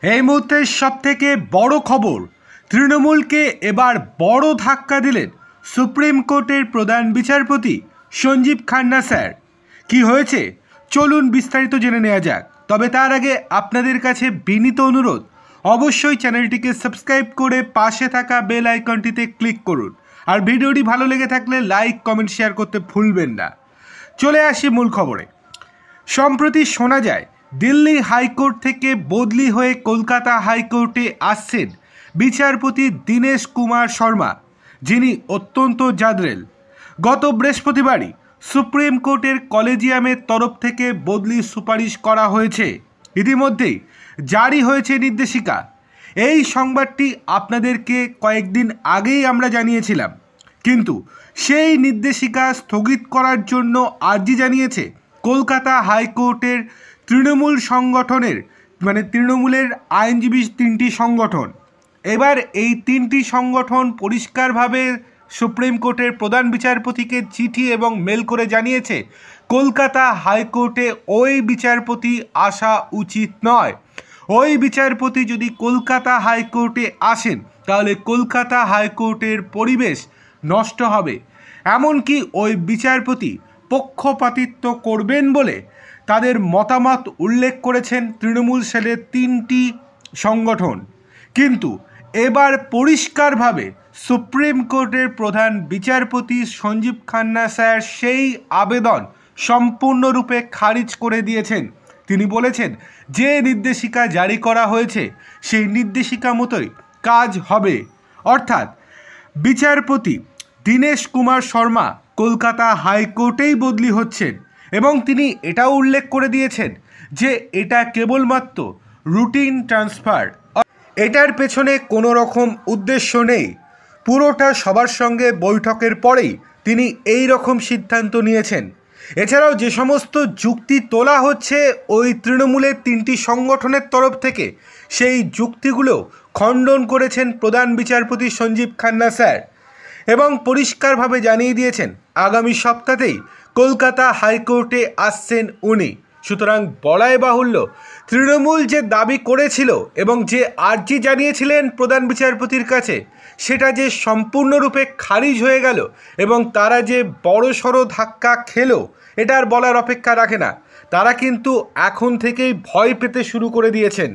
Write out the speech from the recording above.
এই মুহূর্তের সবথেকে বড় খবর, তৃণমূলকে এবার বড় ধাক্কা দিলেন সুপ্রিম কোর্টের প্রধান বিচারপতি সঞ্জীব খান্না স্যার। কি হয়েছে চলুন বিস্তারিত জেনে নেওয়া যাক। তবে তার আগে আপনাদের কাছে বিনীত অনুরোধ, অবশ্যই চ্যানেলটিকে সাবস্ক্রাইব করে পাশে থাকা বেল আইকনটিতে ক্লিক করুন। আর ভিডিওটি ভালো লেগে থাকলে লাইক, কমেন্ট, শেয়ার করতে ভুলবেন না। চলে আসি মূল খবরে। সম্প্রতি শোনা যায় দিল্লি হাইকোর্ট থেকে বদলি হয়ে কলকাতা হাইকোর্টে আসছেন বিচারপতি দীনেশ কুমার শর্মা, যিনি অত্যন্ত জাদরেল। গত বৃহস্পতিবারই সুপ্রিম কোর্টের কলেজিয়ামের তরফ থেকে বদলির সুপারিশ করা হয়েছে। ইতিমধ্যেই জারি হয়েছে নির্দেশিকা। এই সংবাদটি আপনাদেরকে কয়েকদিন আগেই আমরা জানিয়েছিলাম, কিন্তু সেই নির্দেশিকা স্থগিত করার জন্য আর্জি জানিয়েছে কলকাতা হাইকোর্টের তৃণমূল সংগঠনের তৃণমূলের আইনজীবী তিনটি সংগঠন। এবার এই তিনটি সংগঠন পরিষ্কারভাবে সুপ্রিম কোর্টের প্রধান বিচারপতিকে চিঠি এবং মেল করে জানিয়েছে কলকাতা হাইকোর্টে ওই বিচারপতি আসা উচিত নয়। ওই বিচারপতি যদি কলকাতা হাইকোর্টে আসেন তাহলে কলকাতা হাইকোর্টের পরিবেশ নষ্ট হবে। এমনকি ওই বিচারপতি পক্ষপাতিত্ব করবেন বলে তাদের মতামত উল্লেখ করেছেন তৃণমূল সেলের তিনটি সংগঠন। কিন্তু এবার পরিষ্কারভাবে সুপ্রিম কোর্টের প্রধান বিচারপতি সঞ্জীব খান্না স্যার সেই আবেদন সম্পূর্ণরূপে খারিজ করে দিয়েছেন। তিনি বলেছেন যে নির্দেশিকা জারি করা হয়েছে সেই নির্দেশিকা মতোই কাজ হবে। অর্থাৎ বিচারপতি দীনেশ কুমার শর্মা কলকাতা হাইকোর্টেই বদলি হচ্ছেন এবং তিনি এটাও উল্লেখ করে দিয়েছেন যে এটা কেবলমাত্র রুটিন ট্রান্সফার। এটার পেছনে কোনো রকম উদ্দেশ্য নেই। পুরোটা সবার সঙ্গে বৈঠকের পরেই তিনি এই রকম সিদ্ধান্ত নিয়েছেন। এছাড়াও যে সমস্ত যুক্তি তোলা হচ্ছে ওই তৃণমূলের তিনটি সংগঠনের তরফ থেকে, সেই যুক্তিগুলো খণ্ডন করেছেন প্রধান বিচারপতি সঞ্জীব খান্না স্যার এবং পরিষ্কারভাবে জানিয়ে দিয়েছেন আগামী সপ্তাহেই কলকাতা হাইকোর্টে আসছেন উনি। সুতরাং বলাই বাহুল্য, তৃণমূল যে দাবি করেছিল এবং যে আর্জি জানিয়েছিলেন প্রধান বিচারপতির কাছে, সেটা যে সম্পূর্ণরূপে খারিজ হয়ে গেল এবং তারা যে বড়সড় ধাক্কা খেলো, এটা আর বলার অপেক্ষা রাখে না। তারা কিন্তু এখন থেকেই ভয় পেতে শুরু করে দিয়েছেন।